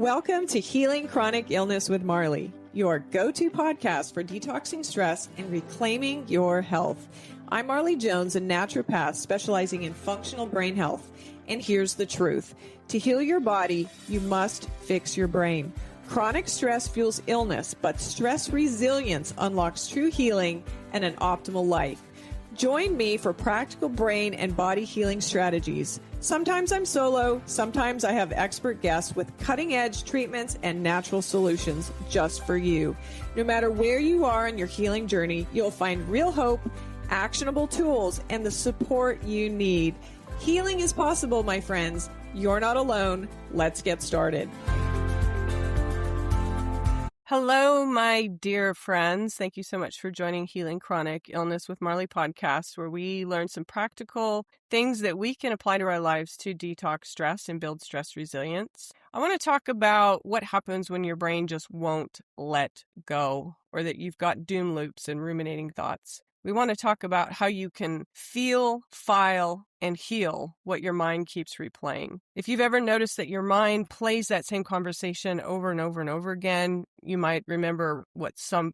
Welcome to Healing Chronic Illness with Marley, your go-to podcast for detoxing stress and reclaiming your health. I'm Marley Jones, a naturopath specializing in functional brain health. And here's the truth. To heal your body, you must fix your brain. Chronic stress fuels illness, but stress resilience unlocks true healing and an optimal life. Join me for practical brain and body healing strategies. Sometimes I'm solo, sometimes I have expert guests with cutting-edge treatments and natural solutions just for you. No matter where you are in your healing journey, you'll find real hope, actionable tools, and the support you need. Healing is possible, my friends. You're not alone. Let's get started. Hello, my dear friends. Thank you so much for joining Healing Chronic Illness with Marley podcast, where we learn some practical things that we can apply to our lives to detox stress and build stress resilience. I want to talk about what happens when your brain just won't let go, or that you've got doom loops and ruminating thoughts. We want to talk about how you can feel, file, and heal what your mind keeps replaying. If you've ever noticed that your mind plays that same conversation over and over and over again, you might remember what someone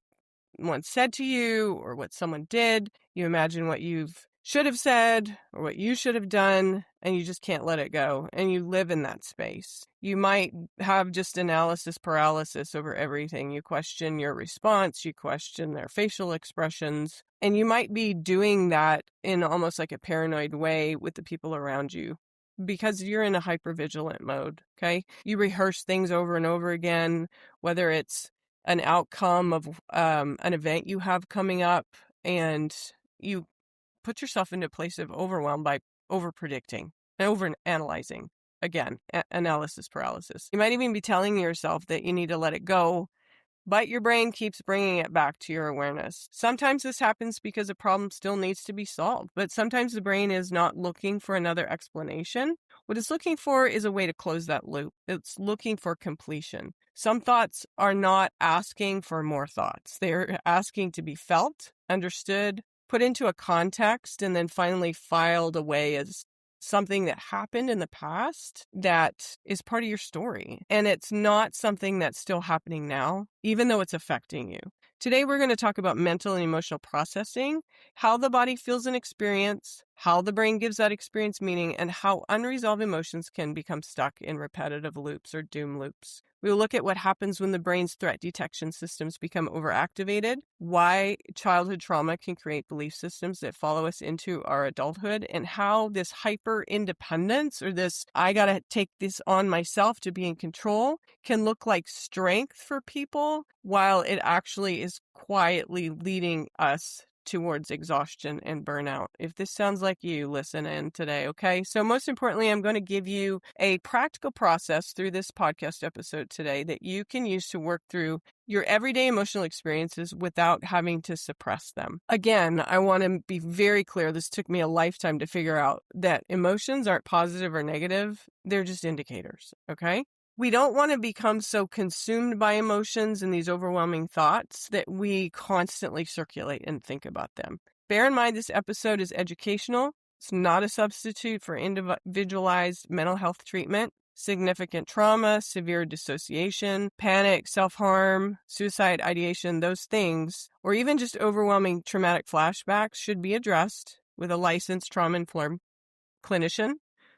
said to you or what someone did. You imagine what you should have said or what you should have done, and you just can't let it go. And you live in that space. You might have just analysis paralysis over everything. You question your response. You question their facial expressions. And you might be doing that in almost like a paranoid way with the people around you because you're in a hypervigilant mode, okay? You rehearse things over and over again, whether it's an outcome of an event you have coming up, and you put yourself into a place of overwhelm by over-predicting and over-analyzing. Again, analysis paralysis. You might even be telling yourself that you need to let it go, but your brain keeps bringing it back to your awareness. Sometimes this happens because a problem still needs to be solved, but sometimes the brain is not looking for another explanation. What it's looking for is a way to close that loop. It's looking for completion. Some thoughts are not asking for more thoughts. They're asking to be felt, understood, put into a context, and then finally filed away as something that happened in the past that is part of your story. And it's not something that's still happening now, even though it's affecting you. Today, we're going to talk about mental and emotional processing, how the body feels an experience, how the brain gives that experience meaning, and how unresolved emotions can become stuck in repetitive loops or doom loops. We will look at what happens when the brain's threat detection systems become overactivated, why childhood trauma can create belief systems that follow us into our adulthood, and how this hyper independence, or this I got to take this on myself to be in control, can look like strength for people while it actually is quietly leading us towards exhaustion and burnout. If this sounds like you, listen in today, okay? So most importantly, I'm going to give you a practical process through this podcast episode today that you can use to work through your everyday emotional experiences without having to suppress them. Again, I want to be very clear. This took me a lifetime to figure out that emotions aren't positive or negative. They're just indicators, okay? We don't want to become so consumed by emotions and these overwhelming thoughts that we constantly circulate and think about them. Bear in mind, this episode is educational. It's not a substitute for individualized mental health treatment. Significant trauma, severe dissociation, panic, self-harm, suicide ideation, those things, or even just overwhelming traumatic flashbacks should be addressed with a licensed trauma-informed clinician.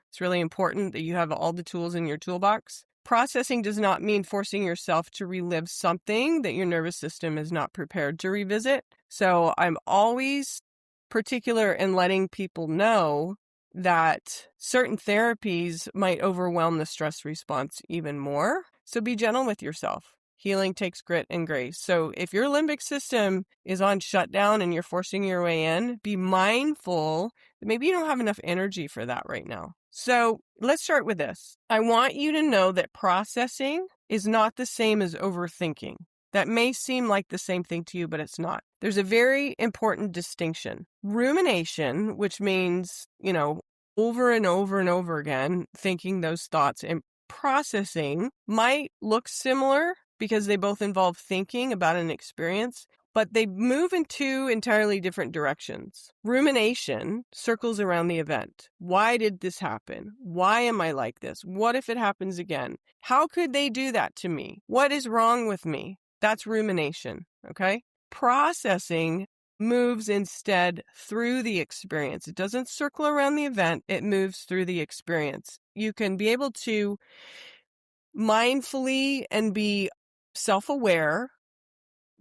It's really important that you have all the tools in your toolbox. Processing does not mean forcing yourself to relive something that your nervous system is not prepared to revisit. So I'm always particular in letting people know that certain therapies might overwhelm the stress response even more. So be gentle with yourself. Healing takes grit and grace. So if your limbic system is on shutdown and you're forcing your way in, be mindful that maybe you don't have enough energy for that right now. So let's start with this. I want you to know that processing is not the same as overthinking. That may seem like the same thing to you, but it's not. There's a very important distinction. Rumination, which means, over and over and over again, thinking those thoughts, and processing might look similar because they both involve thinking about an experience, but they move in two entirely different directions. Rumination circles around the event. Why did this happen? Why am I like this? What if it happens again? How could they do that to me? What is wrong with me? That's rumination, okay? Processing moves instead through the experience. It doesn't circle around the event, it moves through the experience. You can be able to mindfully and be self-aware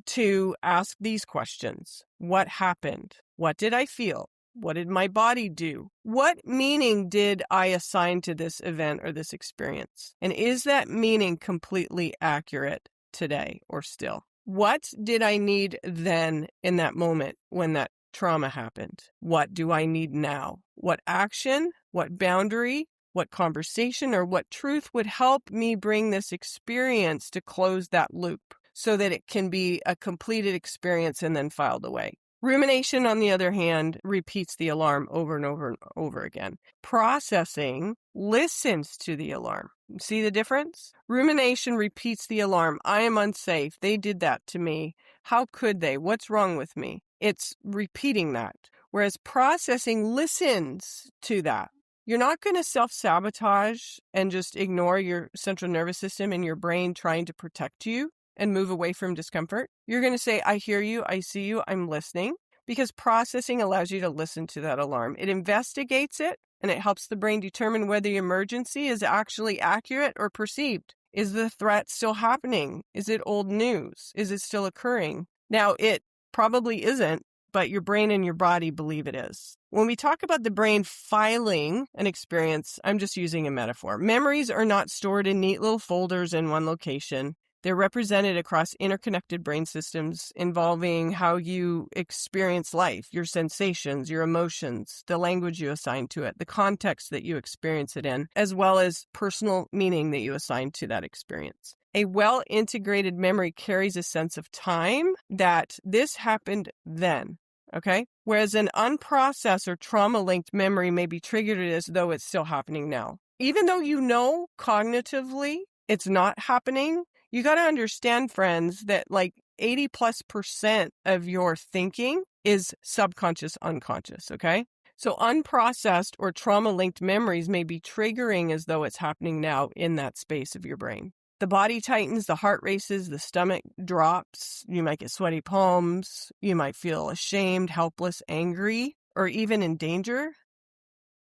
to ask these questions. What happened? What did I feel? What did my body do? What meaning did I assign to this event or this experience? And is that meaning completely accurate today or still? What did I need then in that moment when that trauma happened? What do I need now? What action, what boundary, what conversation, or what truth would help me bring this experience to close that loop so that it can be a completed experience and then filed away? Rumination, on the other hand, repeats the alarm over and over and over again. Processing listens to the alarm. See the difference? Rumination repeats the alarm. I am unsafe. They did that to me. How could they? What's wrong with me? It's repeating that. Whereas processing listens to that. You're not going to self-sabotage and just ignore your central nervous system and your brain trying to protect you and move away from discomfort. You're going to say, I hear you, I see you, I'm listening, because processing allows you to listen to that alarm. It investigates it, and it helps the brain determine whether the emergency is actually accurate or perceived. Is the threat still happening? Is it old news? Is it still occurring? Now, it probably isn't, but your brain and your body believe it is. When we talk about the brain filing an experience, I'm just using a metaphor. Memories are not stored in neat little folders in one location. They're represented across interconnected brain systems involving how you experience life, your sensations, your emotions, the language you assign to it, the context that you experience it in, as well as personal meaning that you assign to that experience. A well-integrated memory carries a sense of time that this happened then, okay? Whereas an unprocessed or trauma-linked memory may be triggered as though it's still happening now. Even though you know cognitively it's not happening, you got to understand, friends, that like 80+% of your thinking is subconscious, unconscious, okay? So unprocessed or trauma-linked memories may be triggering as though it's happening now in that space of your brain. The body tightens, the heart races, the stomach drops, you might get sweaty palms, you might feel ashamed, helpless, angry, or even in danger,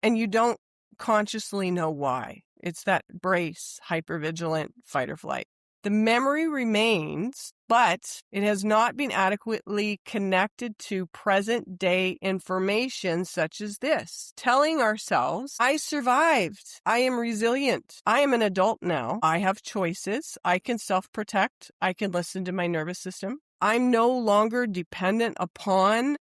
and you don't consciously know why. It's that brace, hypervigilant fight or flight. The memory remains, but it has not been adequately connected to present day information such as this. Telling ourselves, I survived. I am resilient. I am an adult now. I have choices. I can self-protect. I can listen to my nervous system. I'm no longer dependent upon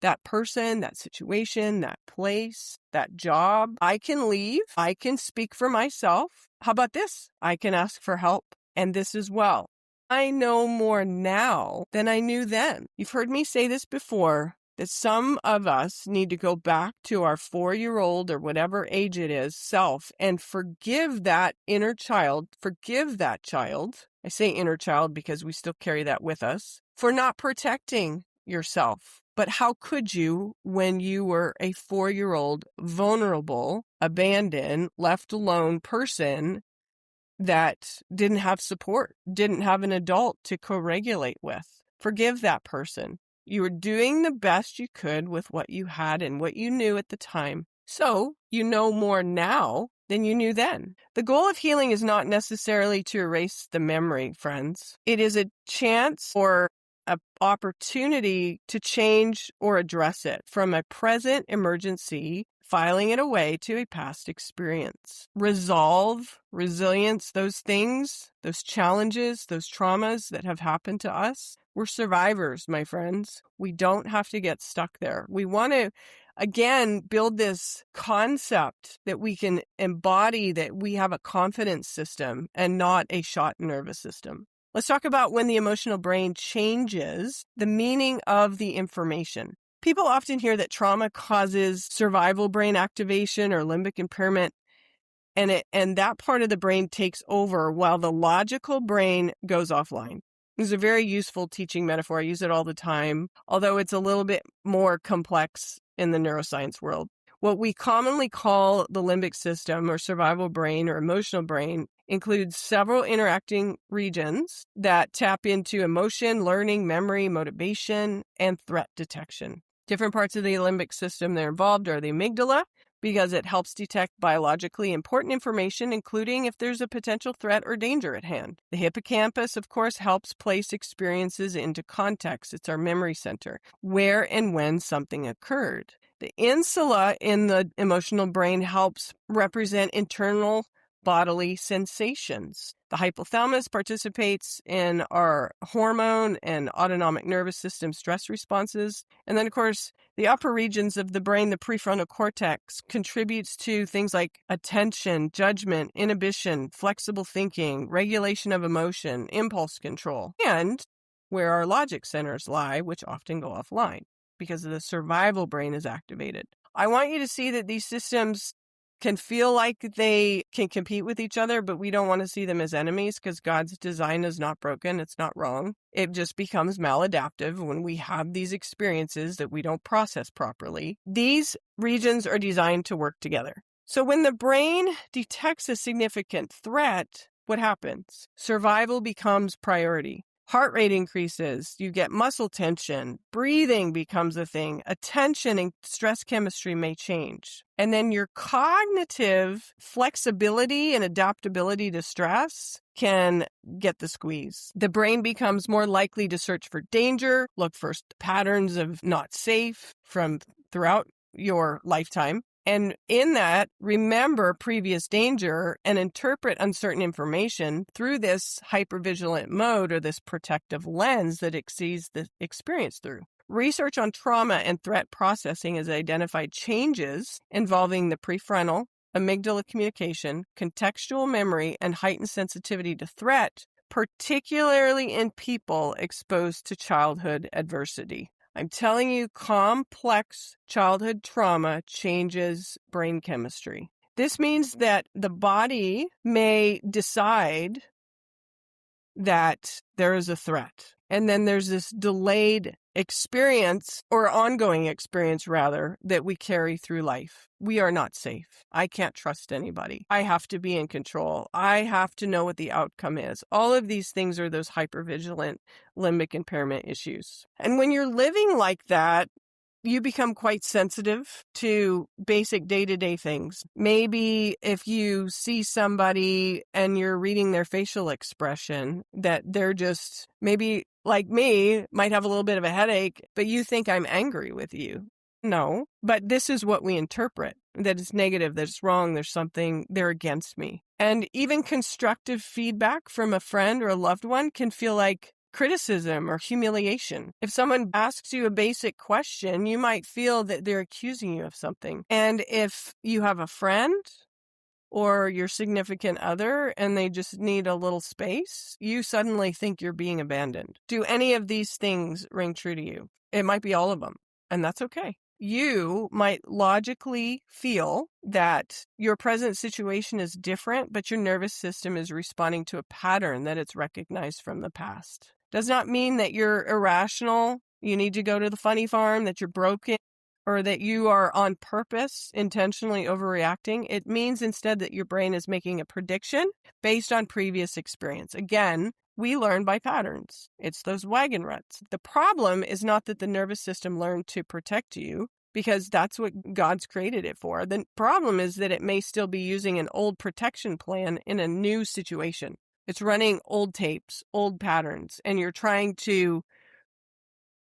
that person, that situation, that place, that job. I can leave. I can speak for myself. How about this? I can ask for help. And this as well. I know more now than I knew then. You've heard me say this before, that some of us need to go back to our 4-year-old or whatever age it is self and forgive that inner child, forgive that child. I say inner child because we still carry that with us, for not protecting yourself. But how could you when you were a 4-year-old, vulnerable, abandoned, left alone person that didn't have support, didn't have an adult to co-regulate with? Forgive that person. You were doing the best you could with what you had and what you knew at the time. So you know more now than you knew then. The goal of healing is not necessarily to erase the memory, friends. It is a chance or an opportunity to change or address it from a present emergency, filing it away, to a past experience. Resolve, resilience, those things, those challenges, those traumas that have happened to us. We're survivors, my friends. We don't have to get stuck there. We want to, again, build this concept that we can embody, that we have a confidence system and not a shot nervous system. Let's talk about when the emotional brain changes the meaning of the information. People often hear that trauma causes survival brain activation or limbic impairment, and that part of the brain takes over while the logical brain goes offline. It's a very useful teaching metaphor. I use it all the time, although it's a little bit more complex in the neuroscience world. What we commonly call the limbic system or survival brain or emotional brain includes several interacting regions that tap into emotion, learning, memory, motivation, and threat detection. Different parts of the limbic system that are involved are the amygdala, because it helps detect biologically important information, including if there's a potential threat or danger at hand. The hippocampus, of course, helps place experiences into context. It's our memory center, where and when something occurred. The insula in the emotional brain helps represent internal bodily sensations. The hypothalamus participates in our hormone and autonomic nervous system stress responses. And then, of course, the upper regions of the brain, the prefrontal cortex, contributes to things like attention, judgment, inhibition, flexible thinking, regulation of emotion, impulse control, and where our logic centers lie, which often go offline because the survival brain is activated. I want you to see that these systems can feel like they can compete with each other, but we don't want to see them as enemies because God's design is not broken. It's not wrong. It just becomes maladaptive when we have these experiences that we don't process properly. These regions are designed to work together. So when the brain detects a significant threat, what happens? Survival becomes priority. Heart rate increases, you get muscle tension, breathing becomes a thing, attention and stress chemistry may change. And then your cognitive flexibility and adaptability to stress can get the squeeze. The brain becomes more likely to search for danger, look for patterns of not safe from throughout your lifetime. And in that, remember previous danger and interpret uncertain information through this hypervigilant mode or this protective lens that it sees the experience through. Research on trauma and threat processing has identified changes involving the prefrontal, amygdala communication, contextual memory, and heightened sensitivity to threat, particularly in people exposed to childhood adversity. I'm telling you, complex childhood trauma changes brain chemistry. This means that the body may decide that there is a threat. And then there's this delayed experience or ongoing experience, rather, that we carry through life. We are not safe. I can't trust anybody. I have to be in control. I have to know what the outcome is. All of these things are those hypervigilant limbic impairment issues. And when you're living like that, you become quite sensitive to basic day-to-day things. Maybe if you see somebody and you're reading their facial expression, that they're just maybe like me, might have a little bit of a headache, but you think I'm angry with you. No, but this is what we interpret, that it's negative, that it's wrong, there's something, they're against me. And even constructive feedback from a friend or a loved one can feel like criticism or humiliation. If someone asks you a basic question, you might feel that they're accusing you of something. And if you have a friend or your significant other and they just need a little space, you suddenly think you're being abandoned. Do any of these things ring true to you? It might be all of them, and that's okay. You might logically feel that your present situation is different, but your nervous system is responding to a pattern that it's recognized from the past. Does not mean that you're irrational, you need to go to the funny farm, that you're broken, or that you are on purpose intentionally overreacting. It means instead that your brain is making a prediction based on previous experience. Again, we learn by patterns. It's those wagon ruts. The problem is not that the nervous system learned to protect you, because that's what God's created it for. The problem is that it may still be using an old protection plan in a new situation. It's running old tapes, old patterns, and you're trying to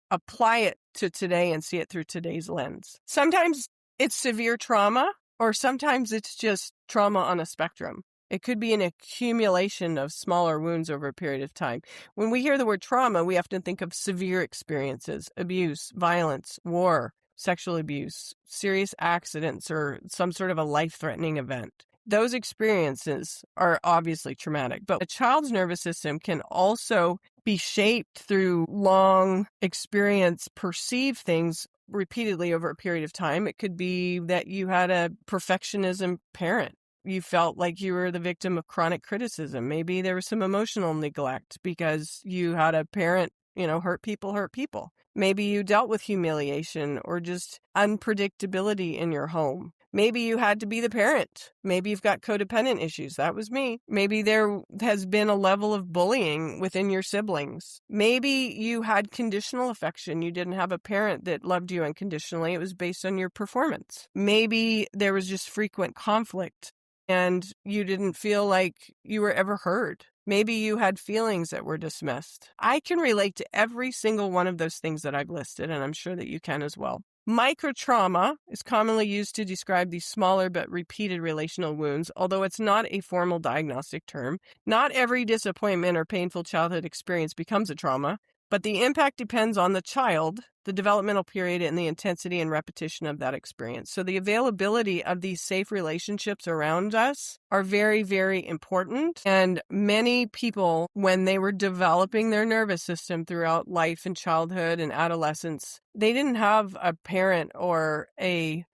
apply it to today and see it through today's lens. Sometimes it's severe trauma, or sometimes it's just trauma on a spectrum. It could be an accumulation of smaller wounds over a period of time. When we hear the word trauma, we often think of severe experiences, abuse, violence, war, sexual abuse, serious accidents, or some sort of a life-threatening event. Those experiences are obviously traumatic, but a child's nervous system can also be shaped through long experience, perceive things repeatedly over a period of time. It could be that you had a perfectionism parent you felt like you were the victim of chronic criticism. Maybe there was some emotional neglect because you had a parent, hurt people hurt people. Maybe you dealt with humiliation or just unpredictability in your home. Maybe you had to be the parent. Maybe you've got codependent issues. That was me. Maybe there has been a level of bullying within your siblings. Maybe you had conditional affection. You didn't have a parent that loved you unconditionally. It was based on your performance. Maybe there was just frequent conflict and you didn't feel like you were ever heard. Maybe you had feelings that were dismissed. I can relate to every single one of those things that I've listed, and I'm sure that you can as well. Microtrauma is commonly used to describe these smaller but repeated relational wounds, although it's not a formal diagnostic term. Not every disappointment or painful childhood experience becomes a trauma, but the impact depends on the child, the developmental period, and the intensity and repetition of that experience. So the availability of these safe relationships around us are very, very important. And many people, when they were developing their nervous system throughout life and childhood and adolescence, they didn't have a parent or a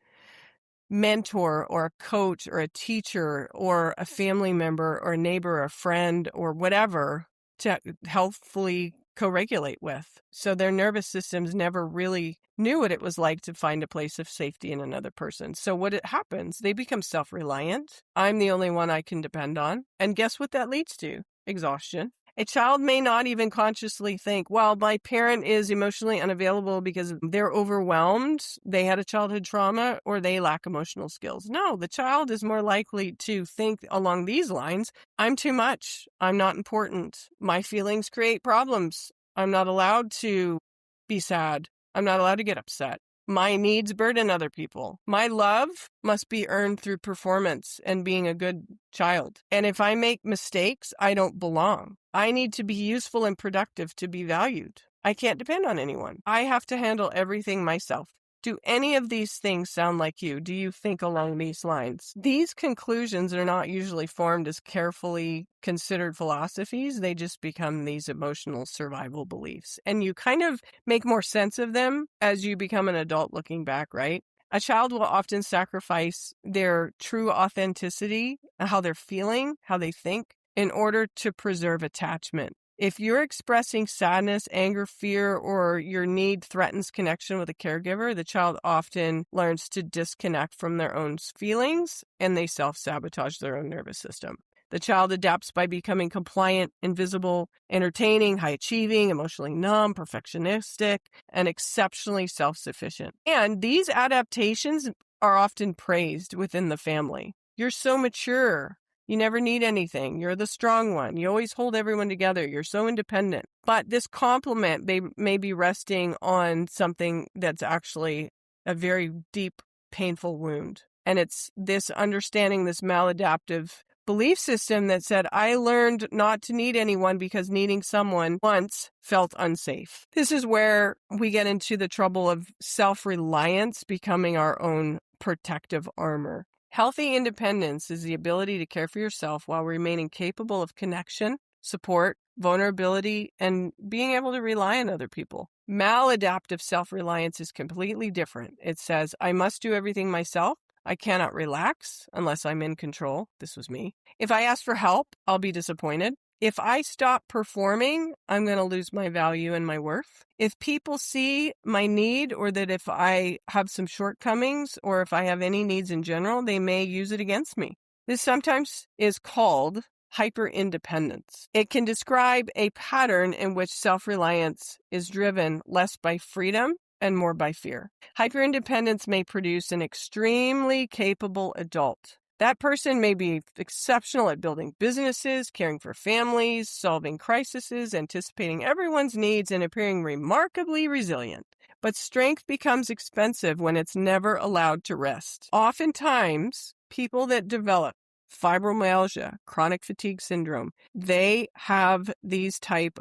mentor or a coach or a teacher or a family member or a neighbor or a friend or whatever to healthfully co-regulate with. So their nervous systems never really knew what it was like to find a place of safety in another person. So what it happens, they become self-reliant. I'm the only one I can depend on. And guess what that leads to? Exhaustion. A child may not even consciously think, well, my parent is emotionally unavailable because they're overwhelmed, they had a childhood trauma, or they lack emotional skills. No, the child is more likely to think along these lines. I'm too much. I'm not important. My feelings create problems. I'm not allowed to be sad. I'm not allowed to get upset. My needs burden other people. My love must be earned through performance and being a good child. And if I make mistakes, I don't belong. I need to be useful and productive to be valued. I can't depend on anyone. I have to handle everything myself. Do any of these things sound like you? Do you think along these lines? These conclusions are not usually formed as carefully considered philosophies. They just become these emotional survival beliefs. And you kind of make more sense of them as you become an adult looking back, right? A child will often sacrifice their true authenticity, how they're feeling, how they think, in order to preserve attachment. If you're expressing sadness, anger, fear, or your need threatens connection with a caregiver, the child often learns to disconnect from their own feelings and they self-sabotage their own nervous system. The child adapts by becoming compliant, invisible, entertaining, high-achieving, emotionally numb, perfectionistic, and exceptionally self-sufficient. And these adaptations are often praised within the family. You're so mature. You never need anything. You're the strong one. You always hold everyone together. You're so independent. But this compliment may be resting on something that's actually a very deep, painful wound. And it's this understanding, this maladaptive belief system that said, I learned not to need anyone because needing someone once felt unsafe. This is where we get into the trouble of self-reliance becoming our own protective armor. Healthy independence is the ability to care for yourself while remaining capable of connection, support, vulnerability, and being able to rely on other people. Maladaptive self-reliance is completely different. It says, I must do everything myself. I cannot relax unless I'm in control. This was me. If I ask for help, I'll be disappointed. If I stop performing, I'm going to lose my value and my worth. If people see my need or that if I have some shortcomings or if I have any needs in general, they may use it against me. This sometimes is called hyperindependence. It can describe a pattern in which self-reliance is driven less by freedom and more by fear. Hyperindependence may produce an extremely capable adult. That person may be exceptional at building businesses, caring for families, solving crises, anticipating everyone's needs, and appearing remarkably resilient. But strength becomes expensive when it's never allowed to rest. Oftentimes, people that develop fibromyalgia, chronic fatigue syndrome, they have these type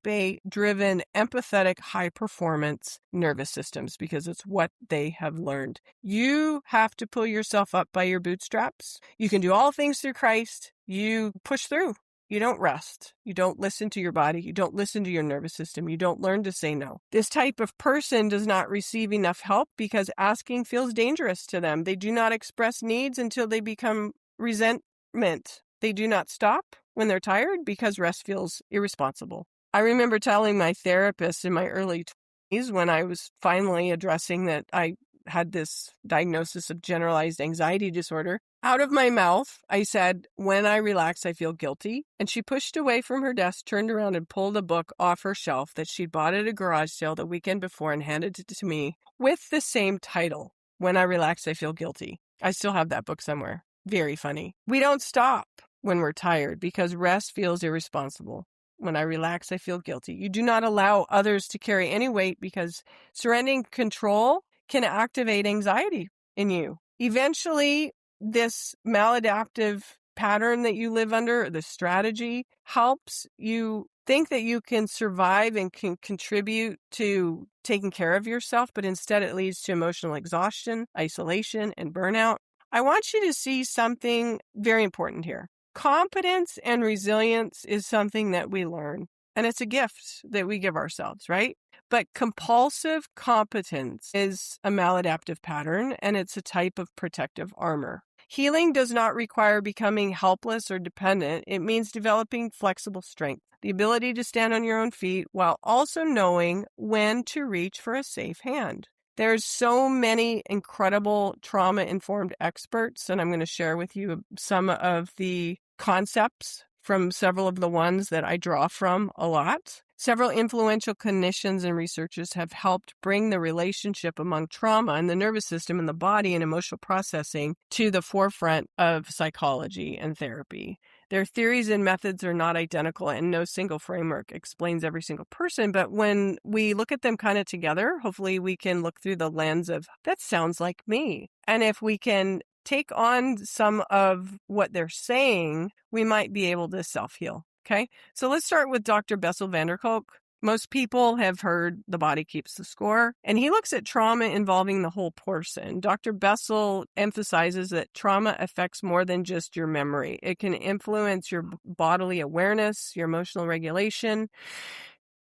A driven, empathetic, high performance nervous systems because it's what they have learned. You have to pull yourself up by your bootstraps. You can do all things through Christ. You push through. You don't rest. You don't listen to your body. You don't listen to your nervous system. You don't learn to say no. This type of person does not receive enough help because asking feels dangerous to them. They do not express needs until they become resentment. They do not stop when they're tired because rest feels irresponsible. I remember telling my therapist in my early 20s when I was finally addressing that I had this diagnosis of generalized anxiety disorder. Out of my mouth, I said, when I relax, I feel guilty. And she pushed away from her desk, turned around and pulled a book off her shelf that she'd bought at a garage sale the weekend before and handed it to me with the same title, When I Relax, I Feel Guilty. I still have that book somewhere. Very funny. We don't stop when we're tired because rest feels irresponsible. When I relax, I feel guilty. You do not allow others to carry any weight because surrendering control can activate anxiety in you. Eventually, this maladaptive pattern that you live under, the strategy, helps you think that you can survive and can contribute to taking care of yourself, but instead it leads to emotional exhaustion, isolation, and burnout. I want you to see something very important here. Competence and resilience is something that we learn, and it's a gift that we give ourselves, right? But compulsive competence is a maladaptive pattern, and it's a type of protective armor. Healing does not require becoming helpless or dependent. It means developing flexible strength, the ability to stand on your own feet while also knowing when to reach for a safe hand. There's so many incredible trauma-informed experts, and I'm going to share with you some of the concepts from several of the ones that I draw from a lot. Several influential clinicians and researchers have helped bring the relationship among trauma and the nervous system and the body and emotional processing to the forefront of psychology and therapy. Their theories and methods are not identical, and no single framework explains every single person. But when we look at them kind of together, hopefully we can look through the lens of, that sounds like me. And if we can take on some of what they're saying, we might be able to self-heal. Okay, so let's start with Dr. Bessel van der Kolk. Most people have heard the body keeps the score, and he looks at trauma involving the whole person. Dr. Bessel emphasizes that trauma affects more than just your memory. It can influence your bodily awareness, your emotional regulation,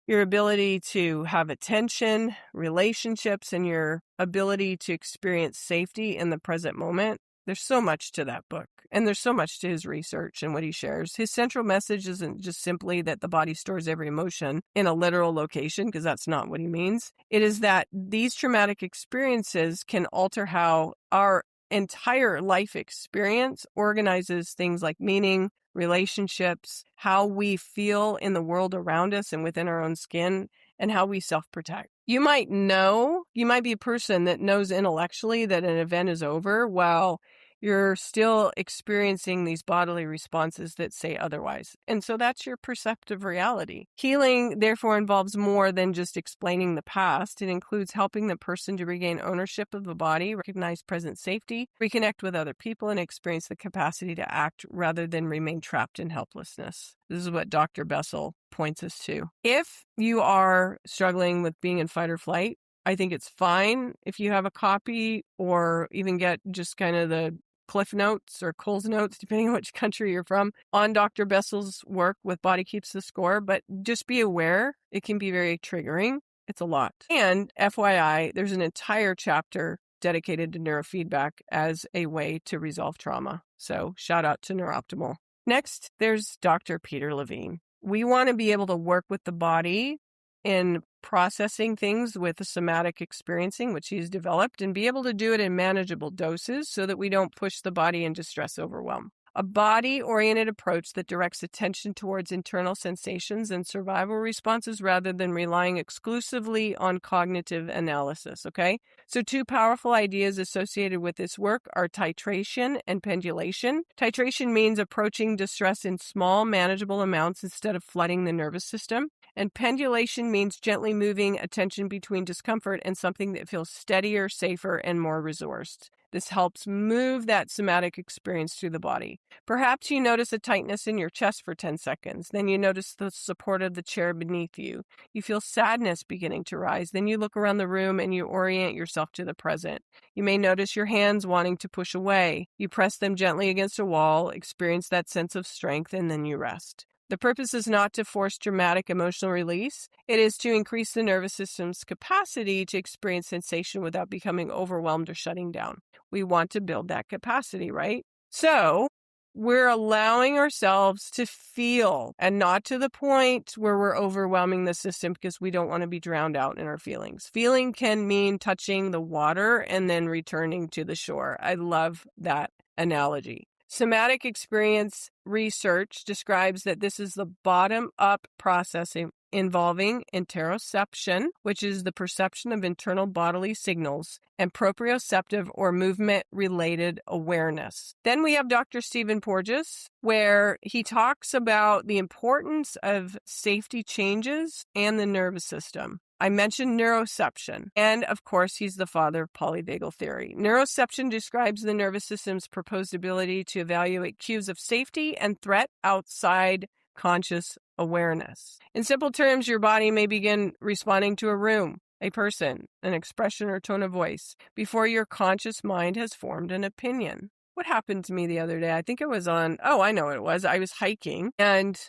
your ability to have attention, relationships, and your ability to experience safety in the present moment. There's so much to that book, and there's so much to his research and what he shares. His central message isn't just simply that the body stores every emotion in a literal location, because that's not what he means. It is that these traumatic experiences can alter how our entire life experience organizes things like meaning, relationships, how we feel in the world around us and within our own skin, and how we self-protect. You might be a person that knows intellectually that an event is over while you're still experiencing these bodily responses that say otherwise. And so that's your perceptive reality. Healing, therefore, involves more than just explaining the past. It includes helping the person to regain ownership of the body, recognize present safety, reconnect with other people, and experience the capacity to act rather than remain trapped in helplessness. This is what Dr. Bessel points us to. If you are struggling with being in fight or flight, I think it's fine if you have a copy or even get just kind of the Cliff Notes or Cole's Notes, depending on which country you're from, on Dr. Bessel's work with Body Keeps the Score. But just be aware, it can be very triggering. It's a lot. And FYI, there's an entire chapter dedicated to neurofeedback as a way to resolve trauma. So shout out to Neuroptimal. Next, there's Dr. Peter Levine. We want to be able to work with the body in processing things with the somatic experiencing, which he's developed, and be able to do it in manageable doses so that we don't push the body into stress overwhelm. A body-oriented approach that directs attention towards internal sensations and survival responses rather than relying exclusively on cognitive analysis, okay? So 2 powerful ideas associated with this work are titration and pendulation. Titration means approaching distress in small, manageable amounts instead of flooding the nervous system. And pendulation means gently moving attention between discomfort and something that feels steadier, safer, and more resourced. This helps move that somatic experience through the body. Perhaps you notice a tightness in your chest for 10 seconds. Then you notice the support of the chair beneath you. You feel sadness beginning to rise. Then you look around the room and you orient yourself to the present. You may notice your hands wanting to push away. You press them gently against a wall, experience that sense of strength, and then you rest. The purpose is not to force dramatic emotional release. It is to increase the nervous system's capacity to experience sensation without becoming overwhelmed or shutting down. We want to build that capacity, right? So we're allowing ourselves to feel, and not to the point where we're overwhelming the system because we don't want to be drowned out in our feelings. Feeling can mean touching the water and then returning to the shore. I love that analogy. Somatic experience research describes that this is the bottom-up processing involving interoception, which is the perception of internal bodily signals, and proprioceptive or movement-related awareness. Then we have Dr. Stephen Porges, where he talks about the importance of safety changes and the nervous system. I mentioned neuroception, and of course, he's the father of polyvagal theory. Neuroception describes the nervous system's proposed ability to evaluate cues of safety and threat outside conscious awareness. In simple terms, your body may begin responding to a room, a person, an expression or tone of voice before your conscious mind has formed an opinion. What happened to me the other day? I think it was I know what it was. I was hiking and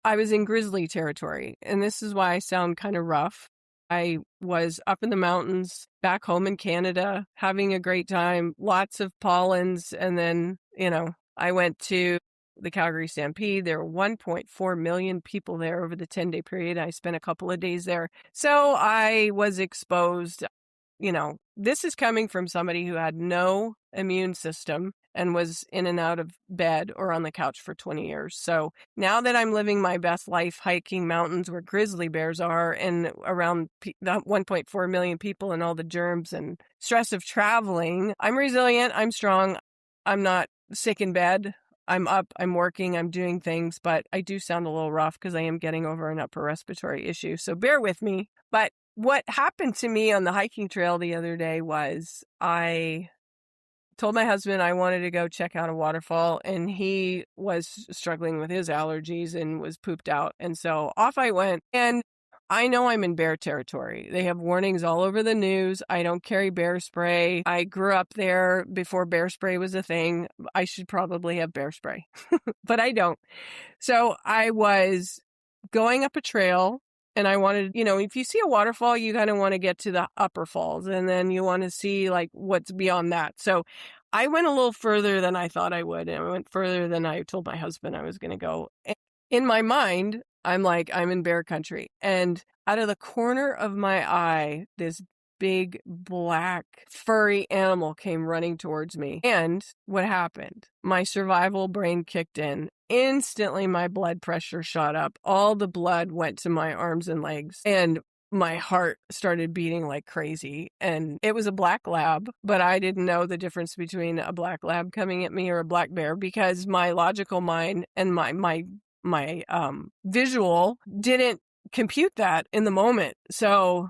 I was in grizzly territory, and this is why I sound kind of rough. I was up in the mountains back home in Canada, having a great time, lots of pollens, and then, I went to the Calgary Stampede. There were 1.4 million people there over the 10-day period. I spent a couple of days there. So I was exposed. This is coming from somebody who had no immune system and was in and out of bed or on the couch for 20 years. So now that I'm living my best life hiking mountains where grizzly bears are and around the 1.4 million people and all the germs and stress of traveling, I'm resilient, I'm strong, I'm not sick in bed. I'm up, I'm working, I'm doing things, but I do sound a little rough because I am getting over an upper respiratory issue. So bear with me. But what happened to me on the hiking trail the other day was I told my husband I wanted to go check out a waterfall, and he was struggling with his allergies and was pooped out. And so off I went, and I know I'm in bear territory. They have warnings all over the news. I don't carry bear spray. I grew up there before bear spray was a thing. I should probably have bear spray, but I don't. So I was going up a trail, and I wanted, if you see a waterfall, you kind of want to get to the upper falls, and then you want to see like what's beyond that. So I went a little further than I thought I would, and I went further than I told my husband I was going to go. And in my mind, I'm like, I'm in bear country. And out of the corner of my eye, this big black furry animal came running towards me. And what happened? My survival brain kicked in. Instantly, my blood pressure shot up. All the blood went to my arms and legs, and my heart started beating like crazy. And it was a black lab, but I didn't know the difference between a black lab coming at me or a black bear because my logical mind and my visual didn't compute that in the moment. So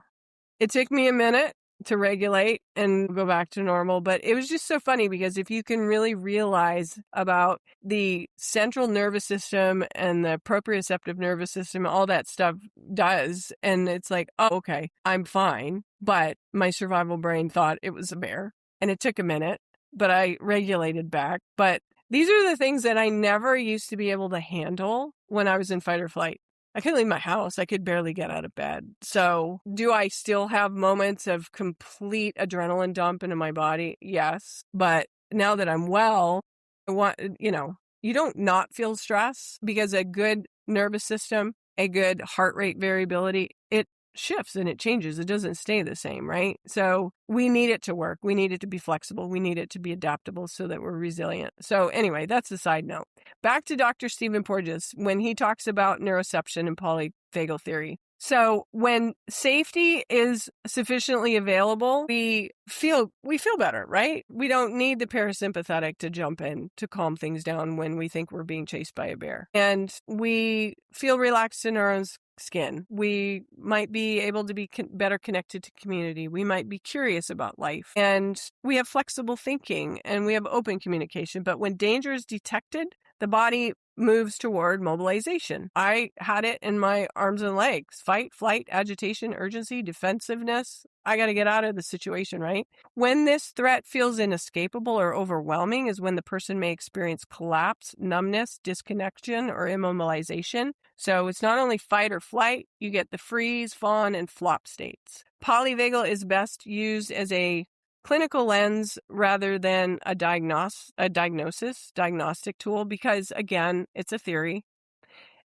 it took me a minute to regulate and go back to normal. But it was just so funny because if you can really realize about the central nervous system and the proprioceptive nervous system, all that stuff does. And it's like, oh, okay, I'm fine. But my survival brain thought it was a bear. And it took a minute, but I regulated back. But these are the things that I never used to be able to handle when I was in fight or flight. I couldn't leave my house. I could barely get out of bed. So do I still have moments of complete adrenaline dump into my body? Yes. But now that I'm well, I want, you don't not feel stress because a good nervous system, a good heart rate variability, it shifts and it changes. It doesn't stay the same, right? So we need it to work. We need it to be flexible. We need it to be adaptable so that we're resilient. So anyway, that's a side note. Back to Dr. Stephen Porges when he talks about neuroception and polyvagal theory. So when safety is sufficiently available, we feel better, right? We don't need the parasympathetic to jump in to calm things down when we think we're being chased by a bear. And we feel relaxed in our own skin. We might be able to be better connected to community. We might be curious about life. And we have flexible thinking and we have open communication. But when danger is detected, the body moves toward mobilization. I had it in my arms and legs. Fight, flight, agitation, urgency, defensiveness. I got to get out of the situation, right? When this threat feels inescapable or overwhelming is when the person may experience collapse, numbness, disconnection, or immobilization. So it's not only fight or flight, you get the freeze, fawn, and flop states. Polyvagal is best used as a clinical lens rather than a diagnostic tool, because again, it's a theory.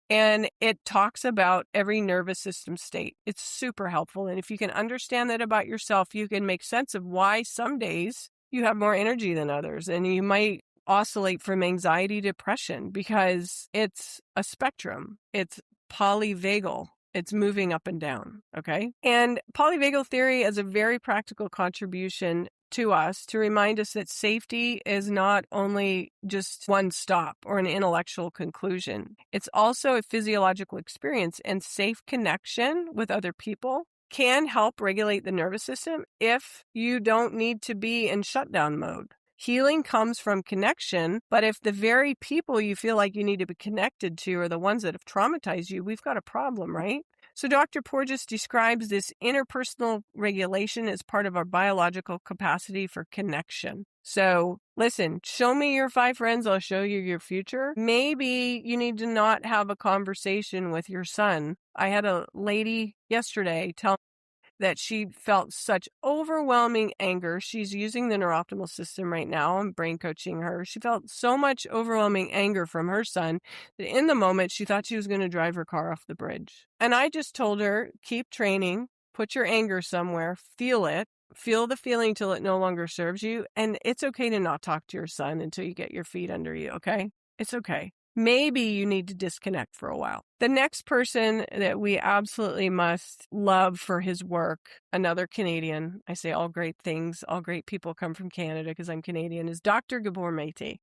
And it talks about every nervous system state. It's super helpful. And if you can understand that about yourself, you can make sense of why some days you have more energy than others. And you might oscillate from anxiety to depression because it's a spectrum. It's polyvagal. It's moving up and down. Okay. And polyvagal theory is a very practical contribution to us to remind us that safety is not only just one stop or an intellectual conclusion. It's also a physiological experience, and safe connection with other people can help regulate the nervous system if you don't need to be in shutdown mode. Healing comes from connection, but if the very people you feel like you need to be connected to are the ones that have traumatized you, we've got a problem, right? So Dr. Porges describes this interpersonal regulation as part of our biological capacity for connection. So listen, show me your 5 friends, I'll show you your future. Maybe you need to not have a conversation with your son. I had a lady yesterday tell that she felt such overwhelming anger. She's using the neurooptimal system right now. I'm brain coaching her. She felt so much overwhelming anger from her son that in the moment she thought she was going to drive her car off the bridge. And I just told her, keep training, put your anger somewhere, feel it. Feel the feeling till it no longer serves you. And it's okay to not talk to your son until you get your feet under you, okay? It's okay. Maybe you need to disconnect for a while. The next person that we absolutely must love for his work, another Canadian, I say all great things, all great people come from Canada because I'm Canadian, is Dr. Gabor Mate.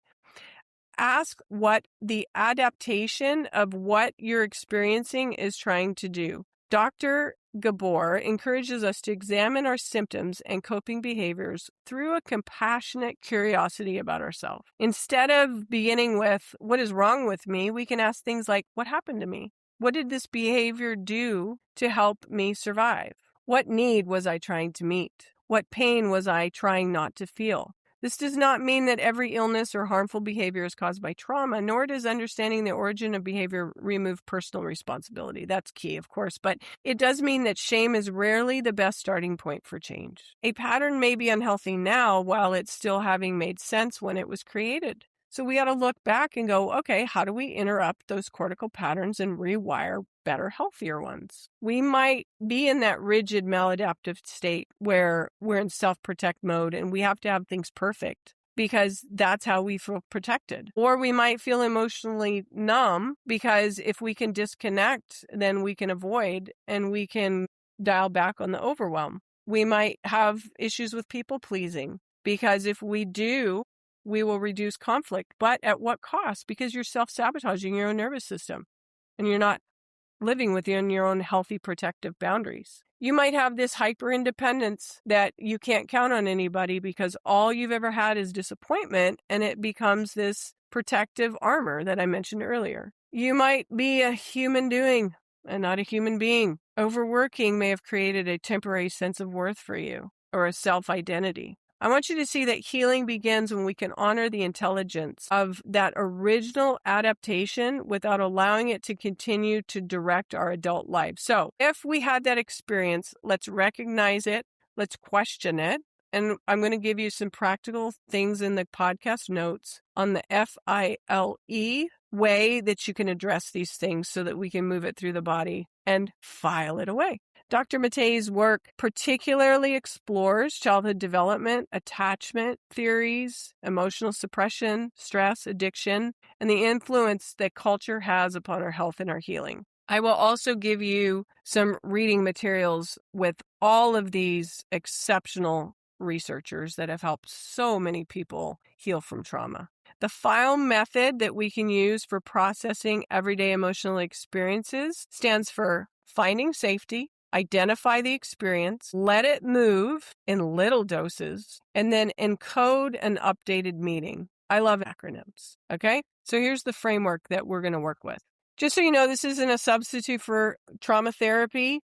Ask what the adaptation of what you're experiencing is trying to do. Dr. Gabor encourages us to examine our symptoms and coping behaviors through a compassionate curiosity about ourselves. Instead of beginning with, what is wrong with me, we can ask things like, what happened to me? What did this behavior do to help me survive? What need was I trying to meet? What pain was I trying not to feel? This does not mean that every illness or harmful behavior is caused by trauma, nor does understanding the origin of behavior remove personal responsibility. That's key, of course, but it does mean that shame is rarely the best starting point for change. A pattern may be unhealthy now while it's still having made sense when it was created. So we got to look back and go, okay, how do we interrupt those cortical patterns and rewire better, healthier ones? We might be in that rigid maladaptive state where we're in self-protect mode and we have to have things perfect because that's how we feel protected. Or we might feel emotionally numb because if we can disconnect, then we can avoid and we can dial back on the overwhelm. We might have issues with people pleasing because if we do, we will reduce conflict, but at what cost? Because you're self-sabotaging your own nervous system and you're not living within your own healthy protective boundaries. You might have this hyper independence that you can't count on anybody because all you've ever had is disappointment, and it becomes this protective armor that I mentioned earlier. You might be a human doing and not a human being. Overworking may have created a temporary sense of worth for you or a self-identity. I want you to see that healing begins when we can honor the intelligence of that original adaptation without allowing it to continue to direct our adult life. So if we had that experience, let's recognize it, let's question it. And I'm going to give you some practical things in the podcast notes on the FILE way that you can address these things so that we can move it through the body and file it away. Dr. Mate's work particularly explores childhood development, attachment theories, emotional suppression, stress, addiction, and the influence that culture has upon our health and our healing. I will also give you some reading materials with all of these exceptional researchers that have helped so many people heal from trauma. The FILE method that we can use for processing everyday emotional experiences stands for finding safety, identify the experience, let it move in little doses, and then encode an updated meaning. I love acronyms, okay? So here's the framework that we're going to work with. Just so you know, this isn't a substitute for trauma therapy,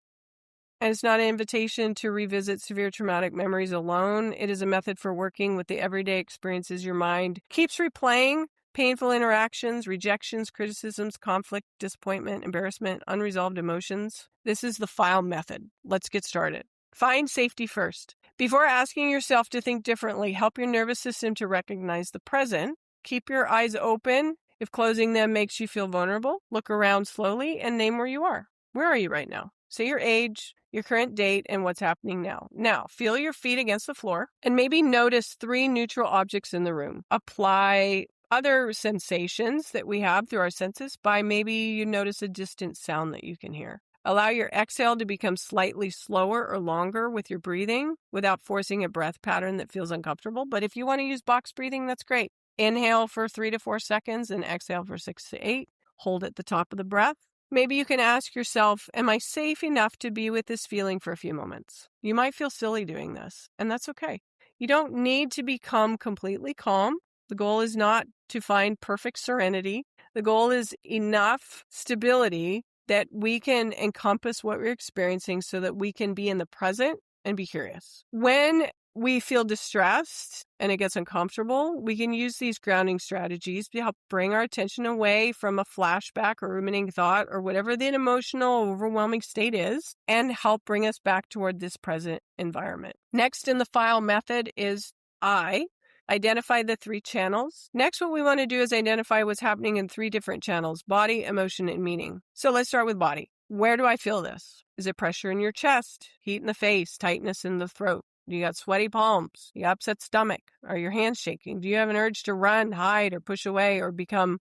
and it's not an invitation to revisit severe traumatic memories alone. It is a method for working with the everyday experiences your mind keeps replaying. Painful interactions, rejections, criticisms, conflict, disappointment, embarrassment, unresolved emotions. This is the FILE method. Let's get started. Find safety first. Before asking yourself to think differently, help your nervous system to recognize the present. Keep your eyes open. If closing them makes you feel vulnerable, look around slowly and name where you are. Where are you right now? Say your age, your current date, and what's happening now. Now, feel your feet against the floor and maybe notice 3 neutral objects in the room. Apply other sensations that we have through our senses by maybe you notice a distant sound that you can hear. Allow your exhale to become slightly slower or longer with your breathing without forcing a breath pattern that feels uncomfortable. But if you want to use box breathing, that's great. Inhale for 3 to 4 seconds and exhale for 6 to 8. Hold at the top of the breath. Maybe you can ask yourself, am I safe enough to be with this feeling for a few moments? You might feel silly doing this, and that's okay. You don't need to become completely calm. The goal is not to find perfect serenity. The goal is enough stability that we can encompass what we're experiencing so that we can be in the present and be curious. When we feel distressed and it gets uncomfortable, we can use these grounding strategies to help bring our attention away from a flashback or ruminating thought or whatever the emotional, overwhelming state is, and help bring us back toward this present environment. Next in the file method is I. Identify the 3 channels. Next, what we want to do is identify what's happening in 3 different channels: body, emotion, and meaning. So let's start with body. Where do I feel this? Is it pressure in your chest, heat in the face, tightness in the throat? Do you got sweaty palms? You got upset stomach? Are your hands shaking? Do you have an urge to run, hide, or push away, or become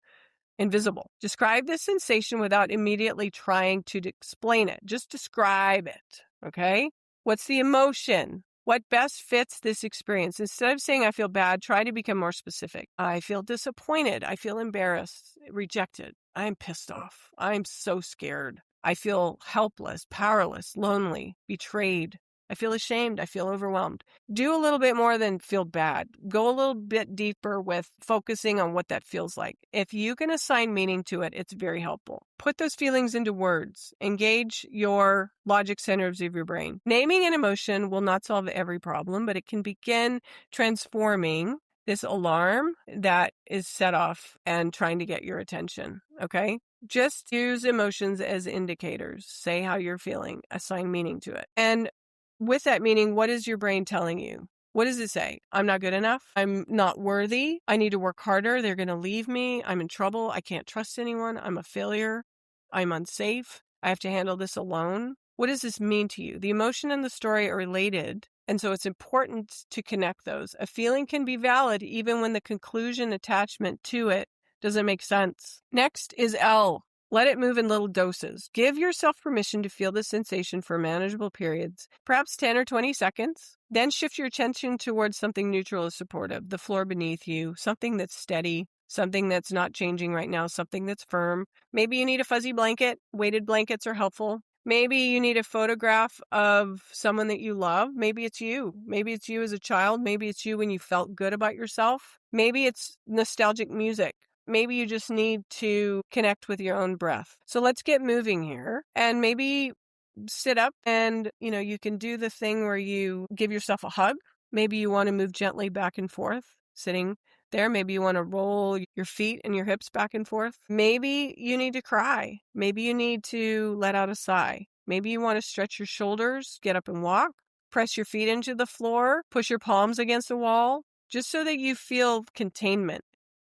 invisible? Describe this sensation without immediately trying to explain it. Just describe it, okay? What's the emotion? What best fits this experience? Instead of saying I feel bad, try to become more specific. I feel disappointed. I feel embarrassed, rejected. I'm pissed off. I'm so scared. I feel helpless, powerless, lonely, betrayed. I feel ashamed. I feel overwhelmed. Do a little bit more than feel bad. Go a little bit deeper with focusing on what that feels like. If you can assign meaning to it, it's very helpful. Put those feelings into words. Engage your logic centers of your brain. Naming an emotion will not solve every problem, but it can begin transforming this alarm that is set off and trying to get your attention, okay? Just use emotions as indicators. Say how you're feeling. Assign meaning to it. And with that meaning, what is your brain telling you? What does it say? I'm not good enough. I'm not worthy. I need to work harder. They're going to leave me. I'm in trouble. I can't trust anyone. I'm a failure. I'm unsafe. I have to handle this alone. What does this mean to you? The emotion and the story are related, and so it's important to connect those. A feeling can be valid even when the conclusion attachment to it doesn't make sense. Next is L. Let it move in little doses. Give yourself permission to feel the sensation for manageable periods, perhaps 10 or 20 seconds. Then shift your attention towards something neutral or supportive, the floor beneath you, something that's steady, something that's not changing right now, something that's firm. Maybe you need a fuzzy blanket. Weighted blankets are helpful. Maybe you need a photograph of someone that you love. Maybe it's you. Maybe it's you as a child. Maybe it's you when you felt good about yourself. Maybe it's nostalgic music. Maybe you just need to connect with your own breath. So let's get moving here and maybe sit up and, you can do the thing where you give yourself a hug. Maybe you want to move gently back and forth, sitting there. Maybe you want to roll your feet and your hips back and forth. Maybe you need to cry. Maybe you need to let out a sigh. Maybe you want to stretch your shoulders, get up and walk, press your feet into the floor, push your palms against the wall, just so that you feel containment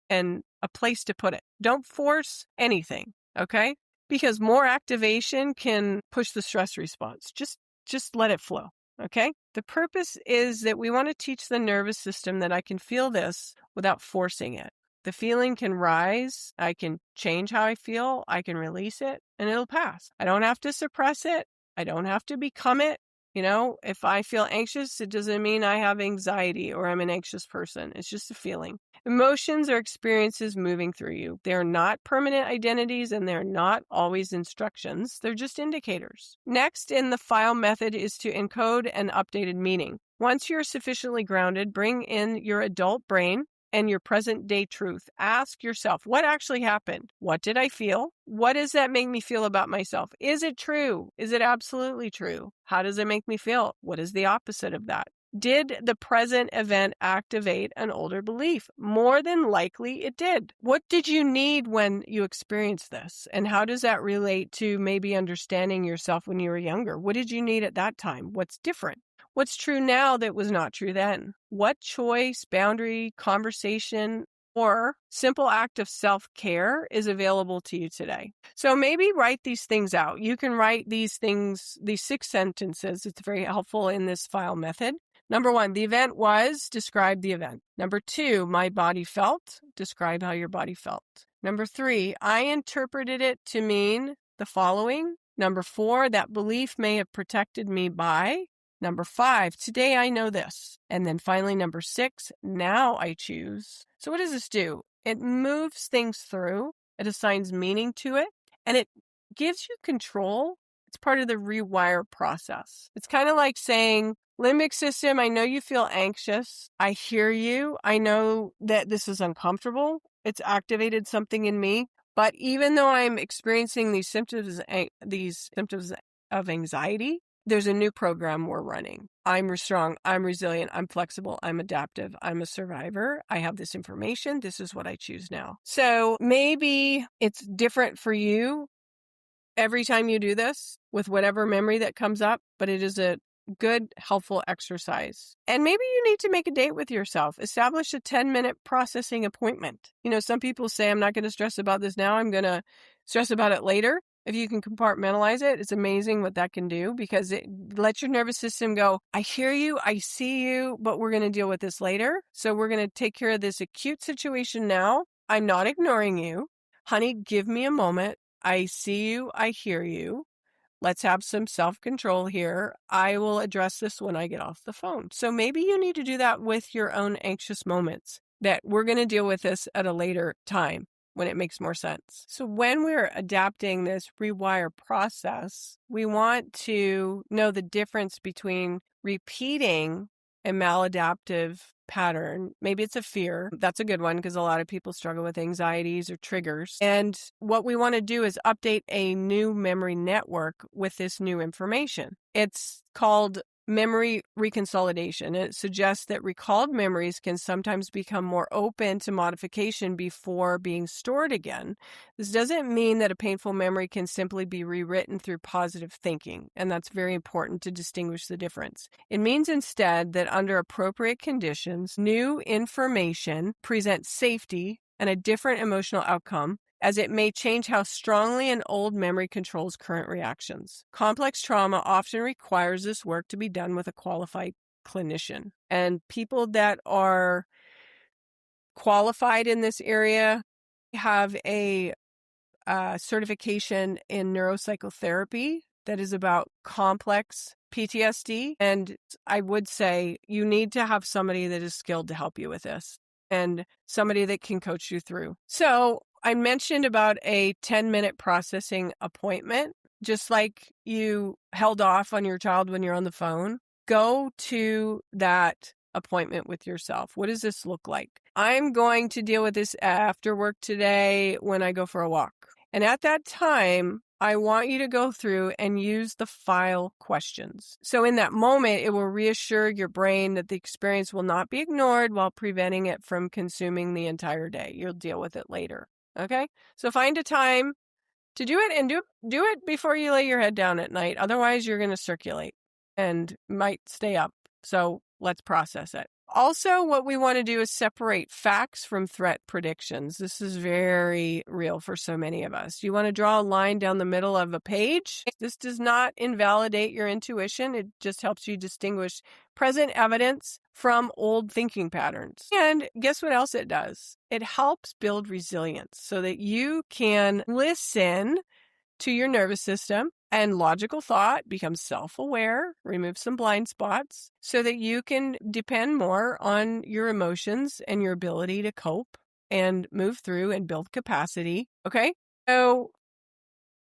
and a place to put it. Don't force anything, okay? Because more activation can push the stress response. Just let it flow, okay? The purpose is that we want to teach the nervous system that I can feel this without forcing it. The feeling can rise. I can change how I feel. I can release it, and it'll pass. I don't have to suppress it. I don't have to become it. If I feel anxious, it doesn't mean I have anxiety or I'm an anxious person. It's just a feeling. Emotions are experiences moving through you. They're not permanent identities and they're not always instructions. They're just indicators. Next in the file method is to encode an updated meaning. Once you're sufficiently grounded, bring in your adult brain and your present day truth. Ask yourself, what actually happened? What did I feel? What does that make me feel about myself? Is it true? Is it absolutely true? How does it make me feel? What is the opposite of that? Did the present event activate an older belief? More than likely it did. What did you need when you experienced this? And how does that relate to maybe understanding yourself when you were younger? What did you need at that time? What's different? What's true now that was not true then? What choice, boundary, conversation, or simple act of self-care is available to you today? So maybe write these things out. You can write these things, these 6 sentences. It's very helpful in this file method. Number 1, the event was, describe the event. Number 2, my body felt, describe how your body felt. Number 3, I interpreted it to mean the following. Number 4, that belief may have protected me by. Number 5, today I know this. And then finally, number 6, now I choose. So what does this do? It moves things through, it assigns meaning to it, and it gives you control. It's part of the rewire process. It's kind of like saying, limbic system, I know you feel anxious. I hear you. I know that this is uncomfortable. It's activated something in me. But even though I'm experiencing these symptoms of anxiety, there's a new program we're running. I'm strong, I'm resilient, I'm flexible, I'm adaptive, I'm a survivor. I have this information. This is what I choose now. So maybe it's different for you every time you do this with whatever memory that comes up, but it is a good, helpful exercise. And maybe you need to make a date with yourself. Establish a 10-minute processing appointment. Some people say, I'm not going to stress about this now. I'm going to stress about it later. If you can compartmentalize it, it's amazing what that can do, because it lets your nervous system go, I hear you, I see you, but we're going to deal with this later. So we're going to take care of this acute situation now. I'm not ignoring you. Honey, give me a moment. I see you, I hear you. Let's have some self-control here. I will address this when I get off the phone. So maybe you need to do that with your own anxious moments, that we're going to deal with this at a later time when it makes more sense. So when we're adapting this rewire process, we want to know the difference between repeating a maladaptive pattern. Maybe it's a fear. That's a good one, because a lot of people struggle with anxieties or triggers. And what we want to do is update a new memory network with this new information. It's called memory reconsolidation. It suggests that recalled memories can sometimes become more open to modification before being stored again. This doesn't mean that a painful memory can simply be rewritten through positive thinking, and that's very important to distinguish the difference. It means instead that under appropriate conditions, new information presents safety and a different emotional outcome, as it may change how strongly an old memory controls current reactions. Complex trauma often requires this work to be done with a qualified clinician. And people that are qualified in this area have a certification in neuropsychotherapy that is about complex PTSD. And I would say you need to have somebody that is skilled to help you with this, and somebody that can coach you through. So I mentioned about a 10-minute processing appointment. Just like you held off on your child when you're on the phone, go to that appointment with yourself. What does this look like? I'm going to deal with this after work today when I go for a walk. And at that time, I want you to go through and use the file questions. So in that moment, it will reassure your brain that the experience will not be ignored while preventing it from consuming the entire day. You'll deal with it later. Okay? So find a time to do it, and do it before you lay your head down at night. Otherwise, you're going to circulate and might stay up. So let's process it. Also, what we want to do is separate facts from threat predictions. This is very real for so many of us. You want to draw a line down the middle of a page. This does not invalidate your intuition. It just helps you distinguish present evidence from old thinking patterns. And guess what else it does? It helps build resilience so that you can listen to your nervous system, and logical thought becomes self-aware, remove some blind spots, so that you can depend more on your emotions and your ability to cope and move through and build capacity. Okay? So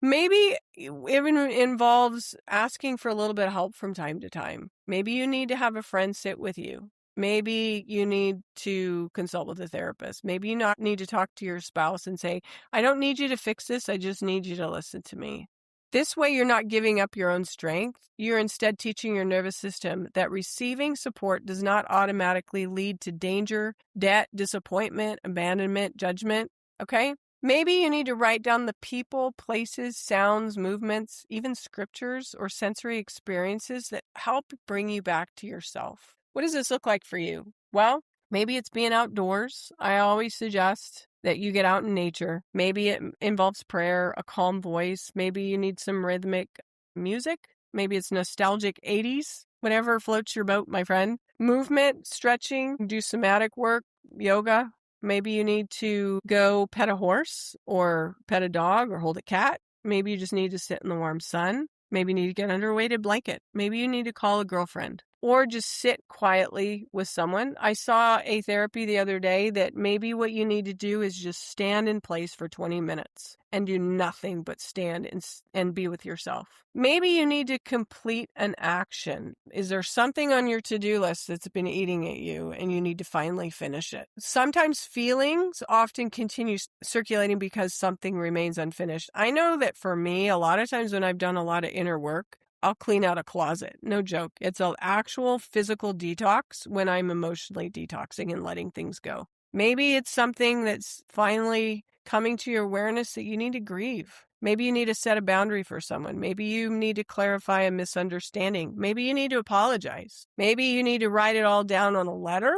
maybe it even involves asking for a little bit of help from time to time. Maybe you need to have a friend sit with you. Maybe you need to consult with a therapist. Maybe you not need to talk to your spouse and say, I don't need you to fix this. I just need you to listen to me. This way, you're not giving up your own strength. You're instead teaching your nervous system that receiving support does not automatically lead to danger, debt, disappointment, abandonment, judgment. Okay? Maybe you need to write down the people, places, sounds, movements, even scriptures or sensory experiences that help bring you back to yourself. What does this look like for you? Well, maybe it's being outdoors. I always suggest that you get out in nature. Maybe it involves prayer, a calm voice. Maybe you need some rhythmic music. Maybe it's nostalgic 80s. Whatever floats your boat, my friend. Movement, stretching, do somatic work, yoga. Maybe you need to go pet a horse or pet a dog or hold a cat. Maybe you just need to sit in the warm sun. Maybe you need to get under a weighted blanket. Maybe you need to call a girlfriend or just sit quietly with someone. I saw a therapy the other day that maybe what you need to do is just stand in place for 20 minutes and do nothing but stand and be with yourself. Maybe you need to complete an action. Is there something on your to-do list that's been eating at you and you need to finally finish it? Sometimes feelings often continue circulating because something remains unfinished. I know that for me, a lot of times when I've done a lot of inner work, I'll clean out a closet. No joke. It's an actual physical detox when I'm emotionally detoxing and letting things go. Maybe it's something that's finally coming to your awareness that you need to grieve. Maybe you need to set a boundary for someone. Maybe you need to clarify a misunderstanding. Maybe you need to apologize. Maybe you need to write it all down on a letter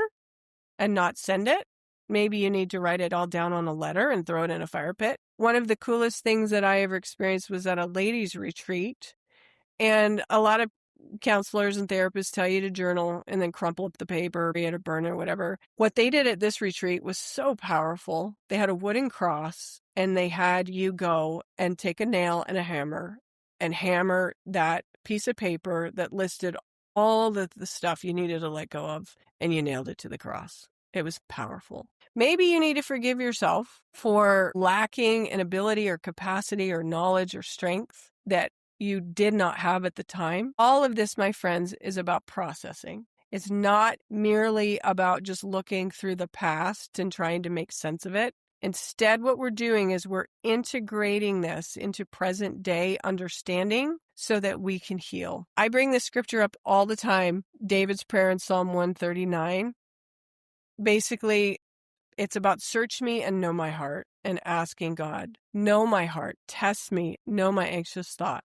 and not send it. Maybe you need to write it all down on a letter and throw it in a fire pit. One of the coolest things that I ever experienced was at a ladies' retreat. And a lot of counselors and therapists tell you to journal and then crumple up the paper, be it a burn or whatever. What they did at this retreat was so powerful. They had a wooden cross and they had you go and take a nail and a hammer and hammer that piece of paper that listed all the stuff you needed to let go of, and you nailed it to the cross. It was powerful. Maybe you need to forgive yourself for lacking an ability or capacity or knowledge or strength that you did not have at the time. All of this, my friends, is about processing. It's not merely about just looking through the past and trying to make sense of it. Instead, what we're doing is we're integrating this into present day understanding so that we can heal. I bring this scripture up all the time, David's prayer in Psalm 139. Basically, it's about search me and know my heart and asking God, know my heart, test me, know my anxious thoughts.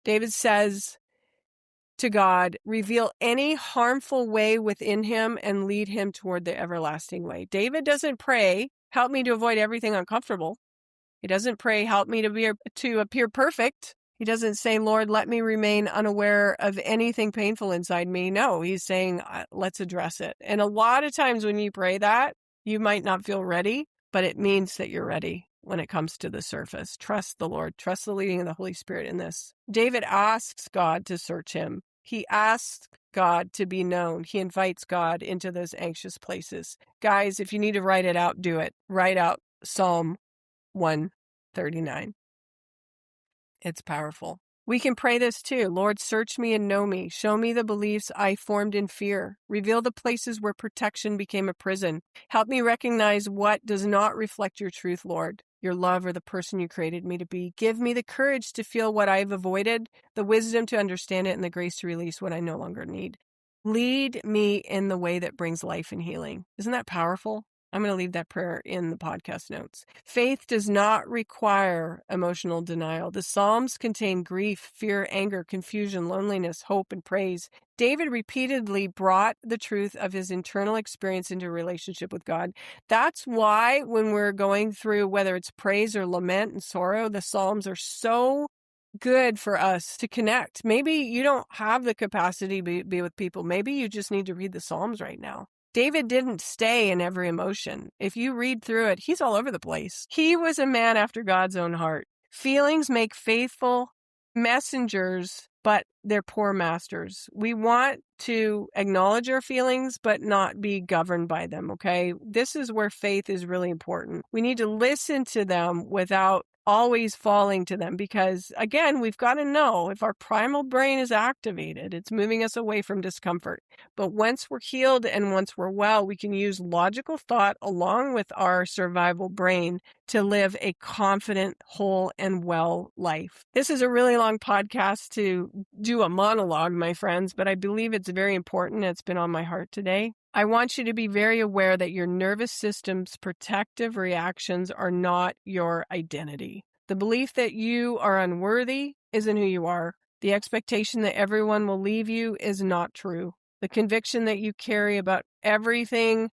David says to God, reveal any harmful way within him and lead him toward the everlasting way. David doesn't pray, help me to avoid everything uncomfortable. He doesn't pray, help me to appear perfect. He doesn't say, Lord, let me remain unaware of anything painful inside me. No, he's saying, let's address it. And a lot of times when you pray that, you might not feel ready, but it means that you're ready when it comes to the surface. Trust the Lord. Trust the leading of the Holy Spirit in this. David asks God to search him. He asks God to be known. He invites God into those anxious places. Guys, if you need to write it out, do it. Write out Psalm 139. It's powerful. We can pray this too. Lord, search me and know me. Show me the beliefs I formed in fear. Reveal the places where protection became a prison. Help me recognize what does not reflect your truth, Lord, your love or the person you created me to be. Give me the courage to feel what I've avoided, the wisdom to understand it, and the grace to release what I no longer need. Lead me in the way that brings life and healing. Isn't that powerful? I'm going to leave that prayer in the podcast notes. Faith does not require emotional denial. The Psalms contain grief, fear, anger, confusion, loneliness, hope, and praise. David repeatedly brought the truth of his internal experience into a relationship with God. That's why when we're going through, whether it's praise or lament and sorrow, the Psalms are so good for us to connect. Maybe you don't have the capacity to be with people. Maybe you just need to read the Psalms right now. David didn't stay in every emotion. If you read through it, he's all over the place. He was a man after God's own heart. Feelings make faithful messengers, but they're poor masters. We want to acknowledge our feelings, but not be governed by them, okay? This is where faith is really important. We need to listen to them without always falling to them because, again, we've got to know if our primal brain is activated, it's moving us away from discomfort. But once we're healed and once we're well, we can use logical thought along with our survival brain to live a confident, whole, and well life. This is a really long podcast to do a monologue, my friends, but I believe it's very important. It's been on my heart today. I want you to be very aware that your nervous system's protective reactions are not your identity. The belief that you are unworthy isn't who you are. The expectation that everyone will leave you is not true. The conviction that you carry about everything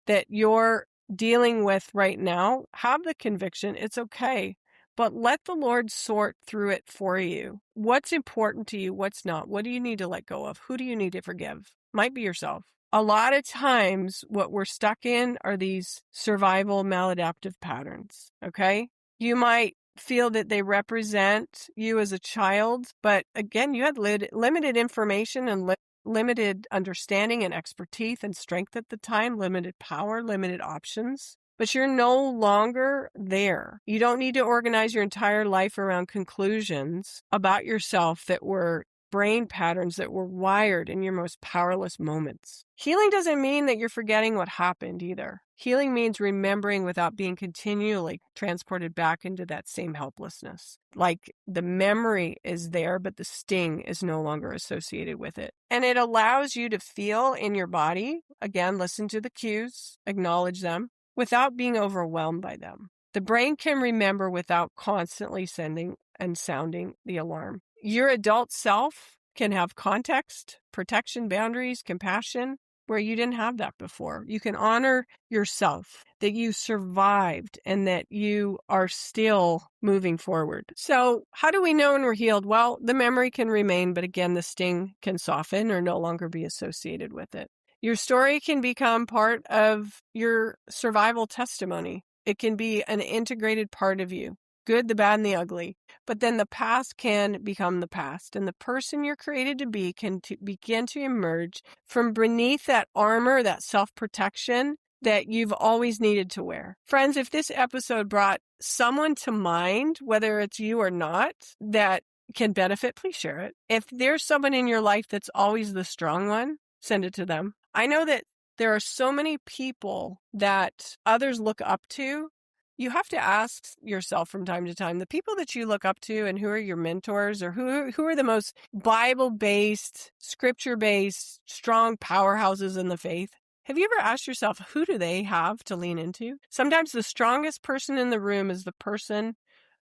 that you're dealing with right now, have the conviction it's okay. But let the Lord sort through it for you. What's important to you? What's not? What do you need to let go of? Who do you need to forgive? Might be yourself. A lot of times, what we're stuck in are these survival maladaptive patterns. Okay. You might feel that they represent you as a child, but again, you had limited information and limited understanding and expertise and strength at the time, limited power, limited options. But you're no longer there. You don't need to organize your entire life around conclusions about yourself that were brain patterns that were wired in your most powerless moments. Healing doesn't mean that you're forgetting what happened either. Healing means remembering without being continually transported back into that same helplessness. Like the memory is there, but the sting is no longer associated with it. And it allows you to feel in your body, again, listen to the cues, acknowledge them, without being overwhelmed by them. The brain can remember without constantly sending and sounding the alarm. Your adult self can have context, protection, boundaries, compassion, where you didn't have that before. You can honor yourself, that you survived and that you are still moving forward. So how do we know when we're healed? Well, the memory can remain, but again, the sting can soften or no longer be associated with it. Your story can become part of your survival testimony. It can be an integrated part of you, good, the bad, and the ugly. But then the past can become the past, and the person you're created to be can begin to emerge from beneath that armor, that self-protection that you've always needed to wear. Friends, if this episode brought someone to mind, whether it's you or not, that can benefit, please share it. If there's someone in your life that's always the strong one, send it to them. I know that there are so many people that others look up to. You have to ask yourself from time to time, the people that you look up to and who are your mentors or who are the most Bible-based, scripture-based, strong powerhouses in the faith. Have you ever asked yourself, who do they have to lean into? Sometimes the strongest person in the room is the person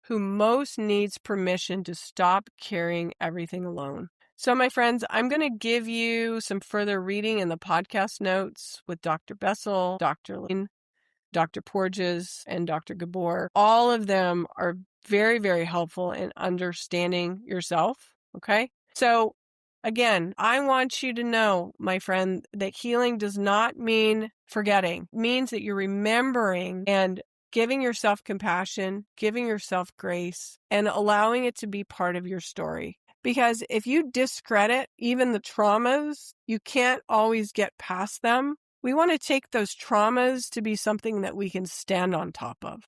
who most needs permission to stop carrying everything alone. So, my friends, I'm going to give you some further reading in the podcast notes with Dr. Bessel, Dr. Lean, Dr. Porges, and Dr. Gabor. All of them are very, very helpful in understanding yourself. Okay. So again, I want you to know, my friend, that healing does not mean forgetting. It means that you're remembering and giving yourself compassion, giving yourself grace, and allowing it to be part of your story. Because if you discredit even the traumas, you can't always get past them. We want to take those traumas to be something that we can stand on top of.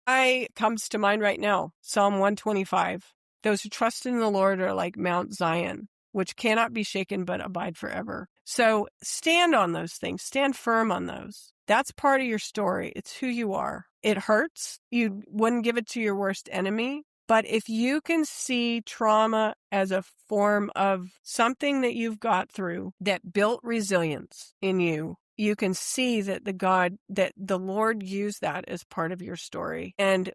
Comes to mind right now, Psalm 125. Those who trust in the Lord are like Mount Zion, which cannot be shaken but abide forever. So stand on those things. Stand firm on those. That's part of your story. It's who you are. It hurts. You wouldn't give it to your worst enemy. But if you can see trauma as a form of something that you've got through that built resilience in you, you can see that the Lord used that as part of your story. And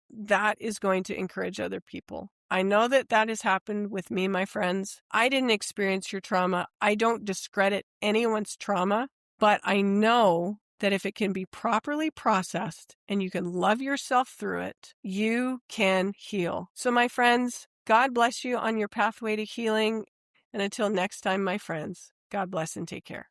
that is going to encourage other people. I know that has happened with me, my friends. I didn't experience your trauma. I don't discredit anyone's trauma, but I know that if it can be properly processed and you can love yourself through it, you can heal. So my friends, God bless you on your pathway to healing. And until next time, my friends, God bless and take care.